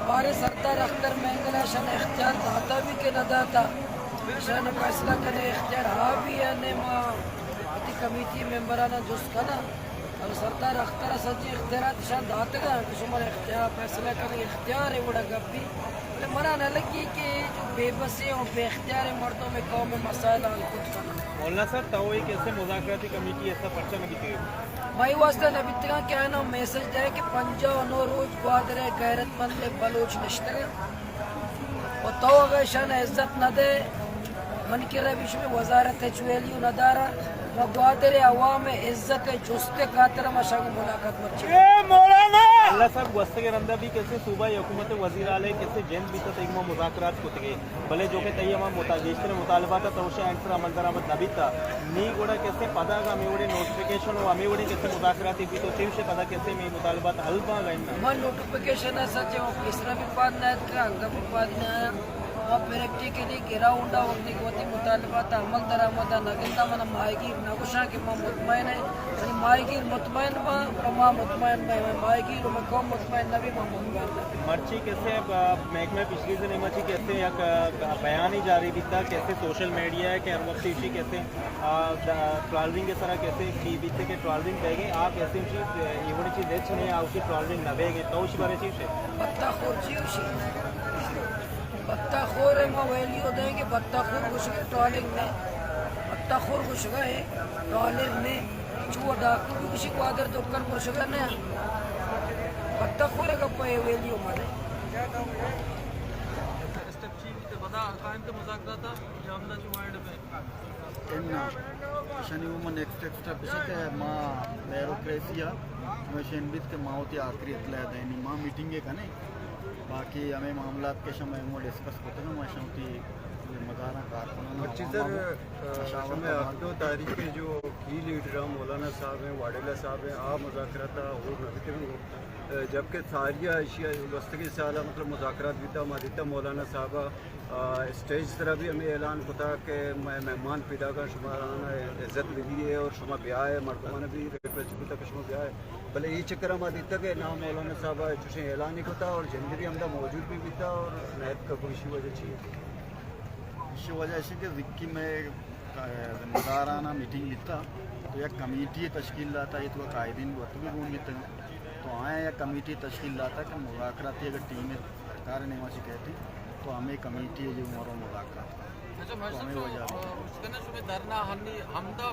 ہمارے سردار اختر مینگلا شن اختیار داتا بھی کہ نہ داتا شن فیصلہ کرنے اختیار ہاں بھی ہے نما اتی کمیٹی ممبرانا جس کا نا اور سردار اختر سجی اختیارات شان داتا گا کہ شمار اختیار فیصلہ کرنے اختیار ہے بڑا گپی مرا نہ لگی کہ جو بے بسی اور بے اختیار مردوں میں قوم میں مسائل حل خود کرنا مولانا صاحب تو ایک ایسے مذاکراتی کمیٹی ایسا پرچہ نبی کے مائی واسطہ نبی تگا کیا ہے نا میسج دے کہ پنجا و نو روز گوادر غیرت مند بلوچ نشتگا و تو اگر شان عزت نہ دے من کی روش میں وزارت چویلیو نہ دارا و گوادر عوام عزت جستے خاطر مشاق ملاقات مرچی اللہ صاحب وسط کے رندہ بھی کیسے صوبہ حکومت وزیر اعلی کیسے جن بھی تک ایک مذاکرات کو تگے بھلے جو کہ تیہ ہم متاجشتر مطالبات توشہ انسر منظر آمد نبی تھا نی گوڑا کیسے پدا کا ہمیں وڑے نوٹیفیکیشن ہو ہمیں وڑے کیسے مذاکراتی بھی تو تیو سے پدا کیسے میں مطالبات حل پا گئے من نوٹیفیکیشن ایسا جو کسرا بھی پاد نایت کا انگا بھی پاد نایا آپ پریکٹیکلی گراؤنڈا وقتی قوتی مطالبات عمل درآمدہ نگلتا من ماہیگیر نگوشاں کہ میں مطمئن ہے یعنی ماہیگیر مطمئن با اور مطمئن با ماہیگیر و میں قوم مطمئن نبی میں مطمئن نبی مرچی کیسے محکمہ پچھلی سے نہیں مرچی کیسے ایک بیان ہی جاری بیتا کیسے سوشل میڈیا ہے کہ ہر وقت اسی کیسے ٹرالرنگ کے طرح کیسے کی بیتے کہ ٹرالرنگ بے گئے آپ ایسے چیز یہ بڑی چیز دیکھ سنے آپ کی ٹرالرنگ نہ بے گئے تو اسی بارے چیز ہے بطہ خور چیوشی بطہ خور ہے ماں ویلیو دیں کہ بطہ خور کچھ گئے ٹرالنگ میں بطہ خور کچھ گئے ٹرالنگ میں چوہ ڈاکو کسی کو آدر دکن کچھ گئے نہیں بطہ خور ہے کہ پہ ویلیو مانے اسٹیپ چیف بدا قائم کے مذاکرات جامدہ چمائنڈ میں اننا شنی ومن ایکسٹرا بشکہ ما بیروکریسیا مشین بیت کے ماوتی آخری اطلاع دینی ما میٹنگے کا نہیں باقی ہمیں معاملات کے شمع میں ڈسکس کرتے ہیں میں شمتی مدارہ کارکنوں شامل آخدو تاریخ کے جو کی لیڈر مولانا صاحب ہیں واڈیلا صاحب ہیں آپ مذاکرات اور نبی جبکہ ساریہ اشیاء وسطی سالہ مطلب مذاکرات بھی تھا مادیتا مولانا صاحبہ اسٹیج طرح بھی ہمیں اعلان کتا کہ میں مہمان پیدا کا شمارانا عزت ملی ہے اور شما بیاہ ہے مردمانہ بھی ریکویسٹ کتا کہ شما بیاہ ہے بلے یہ چکر ہم دیتا کہ نام مولانا صاحبہ چوشیں اعلان نہیں کتا اور جنگی بھی ہمیں موجود بھی تھا اور نیت کا کوئی اسی وجہ چاہیے اسی وجہ اسی کہ ذکی میں مدارانہ میٹنگ لیتا تو یک کمیٹی تشکیل لاتا یہ تو قائدین وقت بھی گون لیتے ہیں تو آئیں یا کمیٹی تشکیل لاتا کہ مذاکراتی اگر ٹیم سرکار نے وہاں سے کہتی تو ہمیں کمیٹی ہے جو ہمارا مذاکرات اچھا میں دھرنا ہمدہ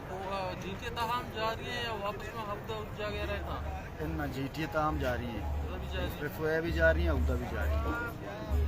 جیتی تاہم جاری ہے یا واپس میں ہمدہ جا گیا رہتا ان جیٹی تاہم جاری ہے بھی جاری ہیں عہدہ بھی جاری ہے